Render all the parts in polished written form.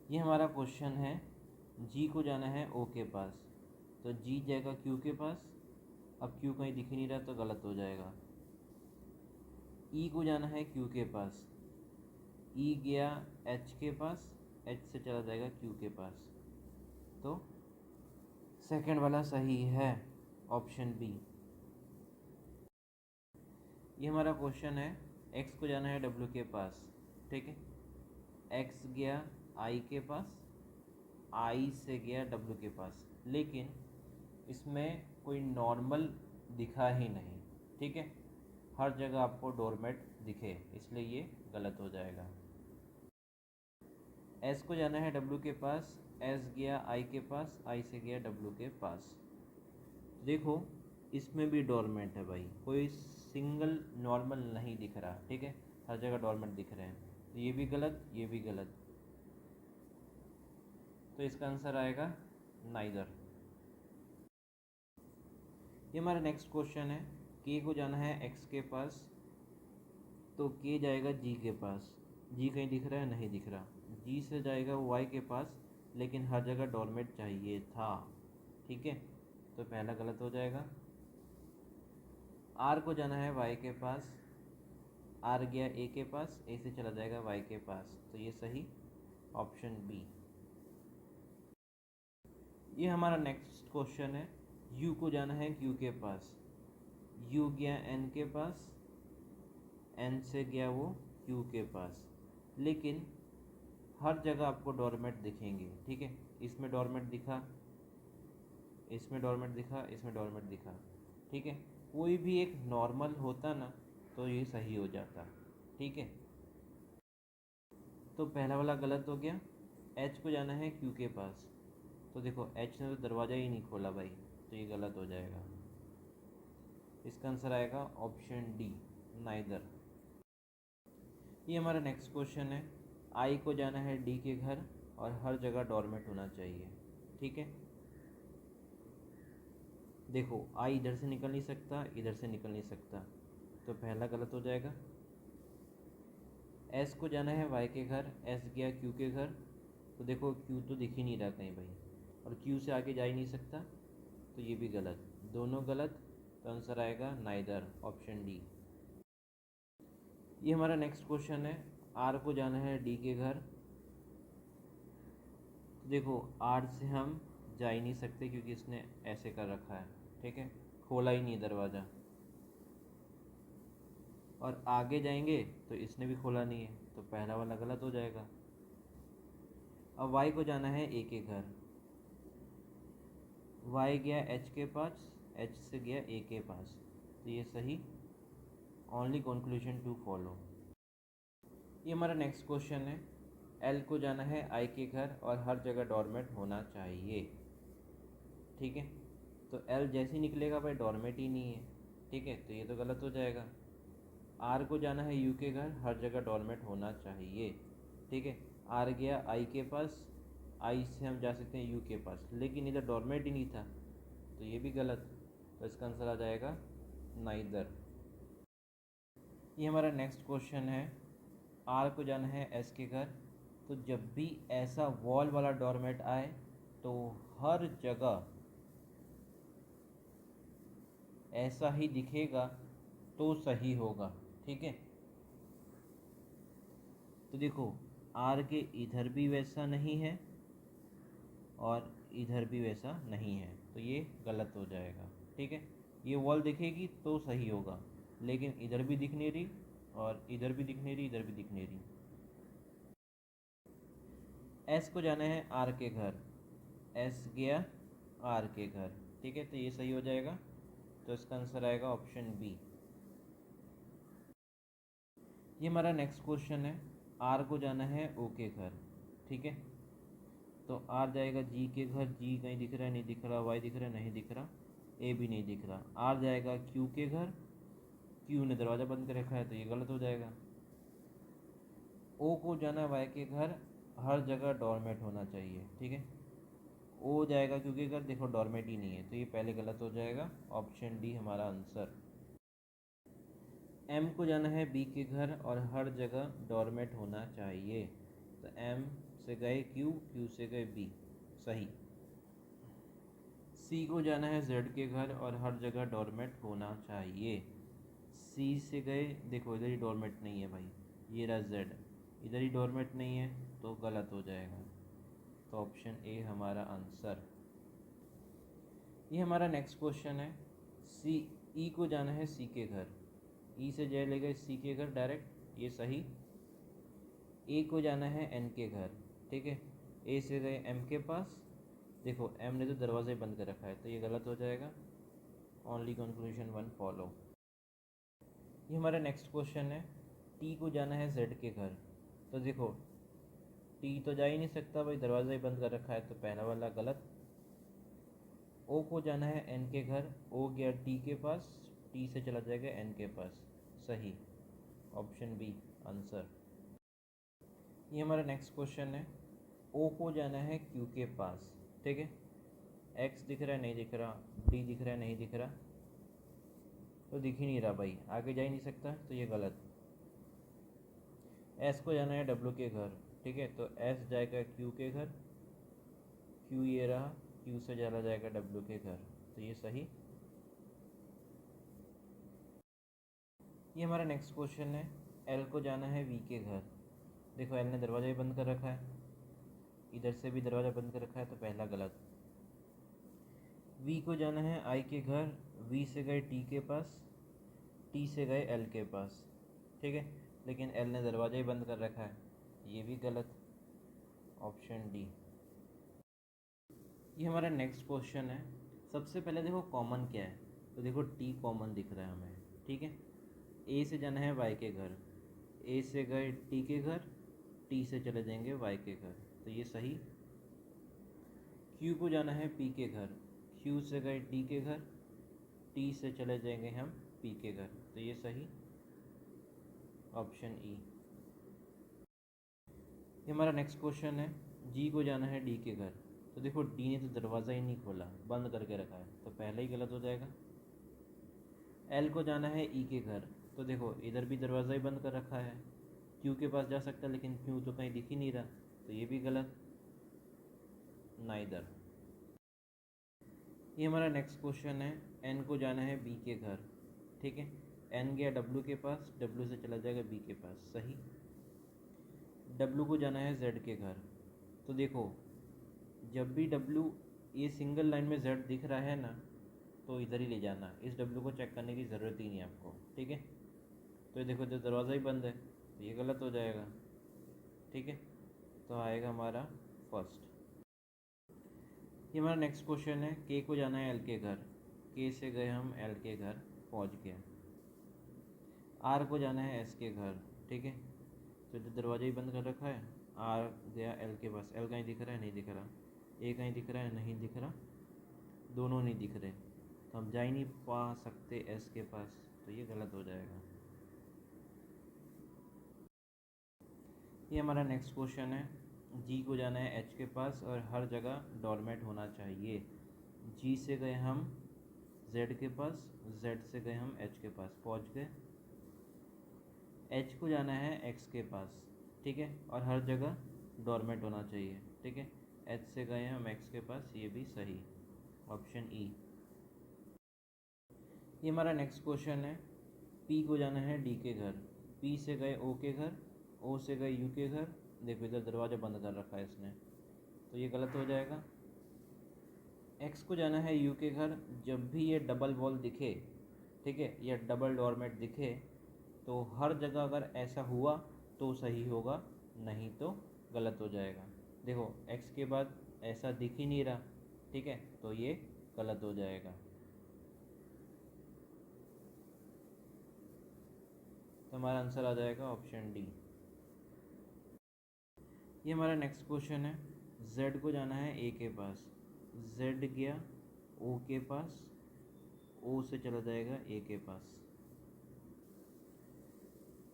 ये हमारा क्वेश्चन है, जी को जाना है ओ के पास, तो जी जाएगा क्यू के पास। अब क्यू कहीं दिख ही नहीं रहा तो गलत हो जाएगा। ई को जाना है क्यू के पास, ई गया एच के पास, एच से चला जाएगा क्यू के पास, तो सेकंड वाला सही है, ऑप्शन बी। ये हमारा क्वेश्चन है, एक्स को जाना है डब्ल्यू के पास, ठीक है। एक्स गया आई के पास, आई से गया डब्ल्यू के पास, लेकिन इसमें कोई नॉर्मल दिखा ही नहीं, ठीक है। हर जगह आपको डोरमेट दिखे, इसलिए ये गलत हो जाएगा। एस को जाना है डब्ल्यू के पास, एस गया आई के पास, आई से गया डब्ल्यू के पास। देखो इसमें भी डोरमेट है भाई, कोई सिंगल नॉर्मल नहीं दिख रहा, ठीक है। हर जगह डोरमेट दिख रहे हैं, तो ये भी गलत, ये भी गलत, तो इसका आंसर आएगा नाइदर। ये हमारा नेक्स्ट क्वेश्चन है, के को जाना है एक्स के पास, तो के जाएगा जी के पास, जी कहीं दिख रहा है, नहीं दिख रहा। जी से जाएगा वाई के पास, लेकिन हर जगह डोरमेट चाहिए था, ठीक है, तो पहला गलत हो जाएगा। आर को जाना है वाई के पास, आर गया ए के पास, ए से चला जाएगा वाई के पास, तो ये सही, ऑप्शन बी। ये हमारा नेक्स्ट क्वेश्चन है, यू को जाना है क्यू के पास, यू गया एन के पास, एन से गया वो क्यू के पास, लेकिन हर जगह आपको डोरमेट दिखेंगे, ठीक है। इसमें डोरमेट दिखा, इसमें डोरमेट दिखा, इसमें डोरमेट दिखा, ठीक है। कोई भी एक नॉर्मल होता ना तो ये सही हो जाता, ठीक है। तो पहला वाला गलत हो गया। एच को जाना है क्यू के पास, तो देखो एच ने तो दरवाज़ा ही नहीं खोला भाई, तो ये गलत हो जाएगा। इसका आंसर आएगा ऑप्शन डी, नाइदर। ये हमारा नेक्स्ट क्वेश्चन है, आई को जाना है डी के घर और हर जगह डोरमेट होना चाहिए, ठीक है। देखो आई इधर से निकल नहीं सकता, इधर से निकल नहीं सकता, तो पहला गलत हो जाएगा। एस को जाना है वाई के घर, एस गया क्यू के घर, तो देखो क्यू तो दिख ही नहीं रहा कहीं भाई, और क्यू से आगे जा ही नहीं सकता, तो ये भी गलत, दोनों गलत, तो आंसर आएगा नाइदर, ऑप्शन डी। ये हमारा नेक्स्ट क्वेश्चन है, आर को जाना है डी के घर, तो देखो आर से हम जा ही नहीं सकते क्योंकि इसने ऐसे कर रखा है, ठीक है, खोला ही नहीं दरवाज़ा। और आगे जाएंगे तो इसने भी खोला नहीं है, तो पहला वाला गलत हो जाएगा। अब वाई को जाना है ए के घर, वाई गया एच के पास, एच से गया ए के पास, तो ये सही, ओनली कंक्लूजन टू फॉलो। ये हमारा नेक्स्ट क्वेश्चन है, एल को जाना है आई के घर और हर जगह डोरमेट होना चाहिए, ठीक है। तो एल जैसे ही निकलेगा भाई डोरमेट ही नहीं है, ठीक है, तो ये तो गलत हो जाएगा। आर को जाना है यू के घर, हर जगह डोरमेट होना चाहिए, ठीक है। आर गया आई के पास, आई से हम जा सकते हैं यू के पास, लेकिन इधर डोरमेट ही नहीं था, तो ये भी गलत, तो इसका आंसर आ जाएगा नाइदर। ये हमारा नेक्स्ट क्वेश्चन है, आर को जाना है एस के घर, तो जब भी ऐसा वॉल वाला डोरमेट आए तो हर जगह ऐसा ही दिखेगा तो सही होगा, ठीक है। तो देखो आर के इधर भी वैसा नहीं है और इधर भी वैसा नहीं है, तो ये गलत हो जाएगा, ठीक है। ये वॉल दिखेगी तो सही होगा, लेकिन इधर भी दिख नहीं रही और इधर भी दिख नहीं रही, इधर भी दिख नहीं रही। एस को जाना है आर के घर, एस गया आर के घर, ठीक है, तो ये सही हो जाएगा, तो इसका आंसर आएगा ऑप्शन बी। ये हमारा नेक्स्ट क्वेश्चन है, आर को जाना है ओ के घर, ठीक है। तो आर जाएगा जी के घर, जी कहीं दिख रहा है, नहीं दिख रहा, वाई दिख रहा है, नहीं दिख रहा, ए भी नहीं दिख रहा। आर जाएगा क्यू के घर, क्यू ने दरवाज़ा बंद कर रखा है, तो ये गलत हो जाएगा। ओ को जाना है वाई के घर, हर जगह डोरमेट होना चाहिए, ठीक है। ओ जाएगा क्यू के घर, देखो डोरमेट ही नहीं है, तो ये पहले गलत हो जाएगा, ऑप्शन डी हमारा आंसर। एम को जाना है बी के घर और हर जगह डोरमेट होना चाहिए, तो एम से गए क्यू, क्यू से गए बी, सही। सी को जाना है जेड के घर और हर जगह डोरमेट होना चाहिए। सी से गए, देखो इधर ही डोरमेट नहीं है भाई, ये रहा जेड, इधर ही डोरमेट नहीं है तो गलत हो जाएगा। तो ऑप्शन ए हमारा आंसर। ये हमारा नेक्स्ट क्वेश्चन है। सी, ई को जाना है सी के घर, ई से जे ले गए सी के घर डायरेक्ट, ये सही। ए को जाना है एन के घर, ठीक है, ए से गए एम के पास, देखो एम ने तो दरवाज़ा ही बंद कर रखा है तो ये गलत हो जाएगा। Only conclusion one follow. ये हमारा नेक्स्ट क्वेश्चन है। टी को जाना है जेड के घर, तो देखो टी तो जा ही नहीं सकता भाई, दरवाज़ा ही बंद कर रखा है तो पहला वाला गलत। ओ को जाना है एन के घर, ओ गया टी के पास, टी से चला जाएगा एन के पास, सही। Option B answer. ये हमारा नेक्स्ट क्वेश्चन है। ओ को जाना है क्यू के पास, ठीक है, एक्स दिख रहा है नहीं दिख रहा, डी दिख रहा है नहीं दिख रहा, तो दिख ही नहीं रहा भाई, आगे जा ही नहीं सकता तो ये गलत। एस को जाना है डब्ल्यू के घर, ठीक है, तो एस जाएगा क्यू के घर, क्यू ये रहा, क्यू से चला जाएगा डब्ल्यू के घर, तो ये सही। ये हमारा नेक्स्ट क्वेश्चन है। एल को जाना है वी के घर, देखो एल ने दरवाज़ा ही बंद कर रखा है, इधर से भी दरवाज़ा बंद कर रखा है तो पहला गलत। वी को जाना है आई के घर, वी से गए टी के पास, टी से गए एल के पास, ठीक है, लेकिन एल ने दरवाज़ा ही बंद कर रखा है, ये भी गलत। Option D. ये हमारा नेक्स्ट क्वेश्चन है। सबसे पहले देखो कॉमन क्या है, तो देखो टी कॉमन दिख रहा है हमें, ठीक है। ए से जाना है वाई के घर, ए से गए टी के घर, टी से चले जाएंगे वाई के घर, तो ये सही। क्यू को जाना है पी के घर, क्यू से गए टी के घर, टी से चले जाएंगे हम पी के घर, तो ये सही। Option E. ये हमारा नेक्स्ट क्वेश्चन है। जी को जाना है डी के घर, तो देखो डी ने तो दरवाज़ा ही नहीं खोला, बंद करके रखा है, तो पहले ही गलत हो जाएगा। एल को जाना है ई के घर, तो देखो इधर भी दरवाज़ा ही बंद कर रखा है, क्यू के पास जा सकता है लेकिन क्यू तो कहीं दिख ही नहीं रहा, तो ये भी गलत, नाइदर। ये हमारा नेक्स्ट क्वेश्चन है। एन को जाना है बी के घर, ठीक है, एन गया डब्ल्यू के पास, डब्ल्यू से चला जाएगा बी के पास, सही। डब्ल्यू को जाना है जेड के घर, तो देखो जब भी डब्ल्यू ये सिंगल लाइन में जेड दिख रहा है ना, तो इधर ही ले जाना, इस डब्ल्यू को चेक करने की ज़रूरत ही नहीं है आपको, ठीक है। तो ये देखो इधर दरवाज़ा ही बंद है तो ये गलत हो जाएगा, ठीक है, तो आएगा हमारा फर्स्ट। ये हमारा नेक्स्ट क्वेश्चन है। के को जाना है एल के घर, के से गए हम एल के घर, पहुंच गए। आर को जाना है एस के घर, ठीक है, तो इधर दरवाज़ा ही बंद कर रखा है, आर गया एल के पास, एल कहीं दिख रहा है नहीं दिख रहा, ए कहीं दिख रहा है नहीं दिख रहा, दोनों नहीं दिख रहे, तो हम जा ही नहीं पा सकते एस के पास, तो ये गलत हो जाएगा। ये हमारा नेक्स्ट क्वेश्चन है। जी को जाना है एच के पास और हर जगह डोरमेट होना चाहिए। जी से गए हम जेड के पास, जेड से गए हम एच के पास, पहुंच गए। एच को जाना है एक्स के पास, ठीक है, और हर जगह डोरमेट होना चाहिए, ठीक है, एच से गए हम एक्स के पास, ये भी सही। Option E. ये हमारा नेक्स्ट क्वेश्चन है। पी को जाना है डी के घर, पी से गए ओ के घर, ओ से गए यू के घर, देखो इधर दरवाज़ा बंद कर रखा है इसने, तो ये गलत हो जाएगा। एक्स को जाना है यू के घर, जब भी ये डबल वॉल दिखे, ठीक है, या डबल डोरमेट दिखे, तो हर जगह अगर ऐसा हुआ तो सही होगा, नहीं तो गलत हो जाएगा। देखो एक्स के बाद ऐसा दिख ही नहीं रहा, ठीक है, तो ये गलत हो जाएगा। तो हमारा आंसर आ जाएगा ऑप्शन डी। ये हमारा नेक्स्ट क्वेश्चन है। जेड को जाना है ए के पास, जेड गया ओ के पास, ओ से चला जाएगा ए के पास।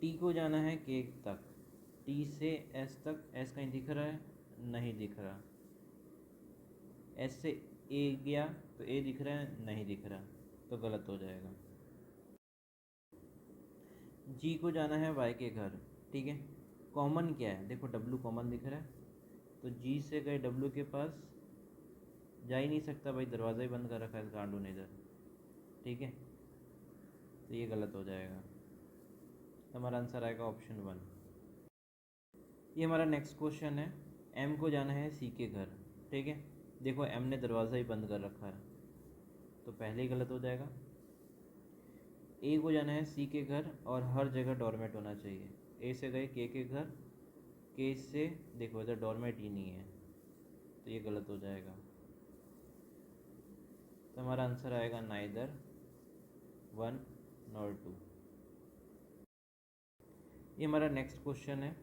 टी को जाना है के तक, टी से एस तक, एस कहीं दिख रहा है नहीं दिख रहा, एस से ए गया तो ए दिख रहा है नहीं दिख रहा, तो गलत हो जाएगा। जी को जाना है वाई के घर, ठीक है, कॉमन क्या है, देखो डब्लू कॉमन दिख रहा है, तो जी से गए डब्ल्यू के पास, जा ही नहीं सकता भाई, दरवाज़ा ही बंद कर रखा है गांडू ने इधर, ठीक है। तो ये गलत हो जाएगा, तो हमारा आंसर आएगा ऑप्शन 1। ये हमारा नेक्स्ट क्वेश्चन है, एम को जाना है सी के घर, ठीक है। देखो एम ने दरवाज़ा ही बंद कर रखा है, तो पहले ही गलत हो जाएगा। ए को जाना है सी के घर और हर जगह डोरमेट होना चाहिए। ए से गए के घर, के से देखो इधर डोरमेट ही नहीं है, तो ये गलत हो जाएगा। तो हमारा आंसर आएगा नाइदर 1 नॉर 2। ये हमारा नेक्स्ट क्वेश्चन है,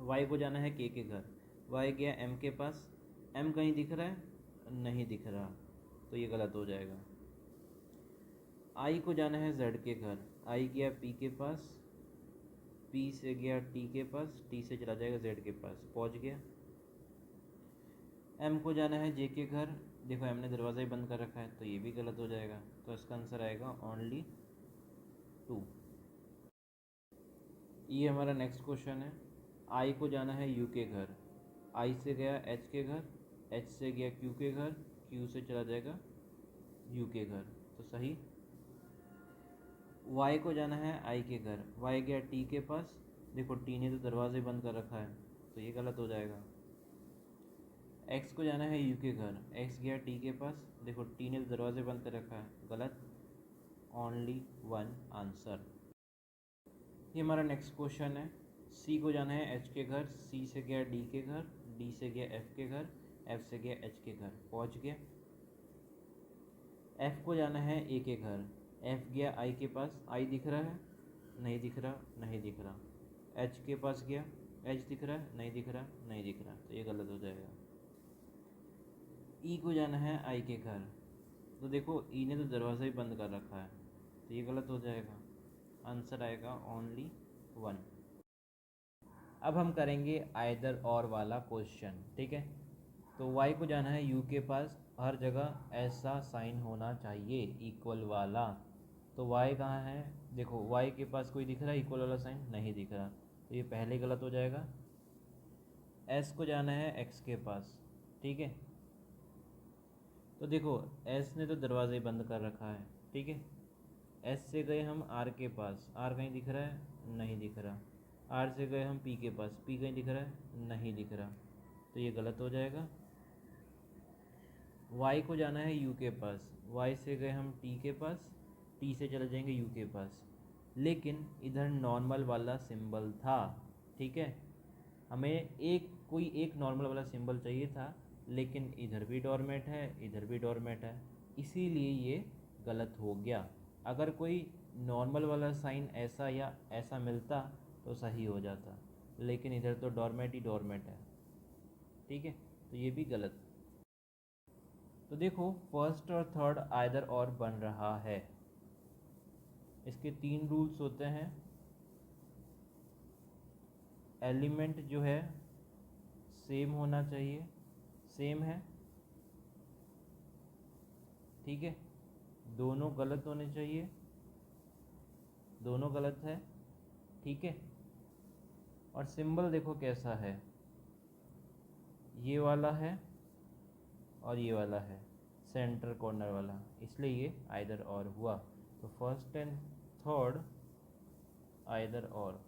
वाई को जाना है के घर, वाई गया एम के पास, एम कहीं दिख रहा है, नहीं दिख रहा, तो ये गलत हो जाएगा। आई को जाना है जेड के घर, आई गया पी के पास, पी से गया टी के पास, टी से चला जाएगा जेड के पास, पहुंच गया। एम को जाना है जे के घर, देखो एम ने दरवाज़ा ही बंद कर रखा है, तो ये भी गलत हो जाएगा, तो इसका आंसर आएगा ओनली 2। ये हमारा नेक्स्ट क्वेश्चन है, आई को जाना है यू के घर, आई से गया एच के घर, एच से गया क्यू के घर, क्यू से चला जाएगा यू के घर, तो सही। वाई को जाना है आई के घर, वाई गया टी के पास, देखो टी ने तो दरवाजे बंद कर रखा है, तो ये गलत हो जाएगा। एक्स को जाना है यू के घर, एक्स गया टी के पास, देखो टी ने तो दरवाजे बंद कर रखा है, गलत, ओनली 1 आंसर। ये हमारा नेक्स्ट क्वेश्चन है, सी को जाना है एच के घर, सी से गया डी के घर, डी से गया एफ के घर, एफ से गया एच के घर, पहुंच गया। एफ को जाना है ए के घर, एफ गया आई के पास, आई दिख रहा है, नहीं दिख रहा, नहीं दिख रहा। एच के पास गया, एच दिख रहा है, नहीं दिख रहा, नहीं दिख रहा, तो ये गलत हो जाएगा। ई को जाना है आई के घर, तो देखो ई ने तो दरवाज़ा ही बंद कर रखा है, तो ये गलत हो जाएगा, आंसर आएगा ओनली 1। अब हम करेंगे आइदर और वाला क्वेश्चन, ठीक है। तो वाई को जाना है यू के पास, हर जगह ऐसा साइन होना चाहिए इक्वल वाला, तो वाई कहाँ है, देखो वाई के पास कोई दिख रहा है इक्वल वाला साइन, नहीं दिख रहा, तो ये पहले गलत हो जाएगा। एस को जाना है एक्स के पास, ठीक है। तो देखो एस ने तो दरवाज़ा ही बंद कर रखा है, ठीक है। एस से गए हम आर के पास, आर कहीं दिख रहा है, नहीं दिख रहा। आर से गए हम पी के पास, पी कहीं दिख रहा है, नहीं दिख रहा, तो ये गलत हो जाएगा। वाई को जाना है यू के पास, वाई से गए हम टी के पास, टी से चले जाएंगे यू के पास, लेकिन इधर नॉर्मल वाला सिंबल था, ठीक है। हमें कोई एक नॉर्मल वाला सिंबल चाहिए था, लेकिन इधर भी डोरमेट है, इधर भी डोरमेट है, इसीलिए ये गलत हो गया। अगर कोई नॉर्मल वाला साइन ऐसा या ऐसा मिलता तो सही हो जाता, लेकिन इधर तो डोरमेट ही डोरमेट है, ठीक है, तो ये भी गलत। तो देखो फर्स्ट और थर्ड आइदर और बन रहा है, इसके 3 रूल्स होते हैं। एलिमेंट जो है सेम होना चाहिए, सेम है, ठीक है। दोनों गलत होने चाहिए, दोनों गलत है, ठीक है। और सिंबल देखो कैसा है, ये वाला है और ये वाला है, सेंटर कॉर्नर वाला, इसलिए ये आइदर और हुआ। तो फर्स्ट एंड थर्ड आइदर और।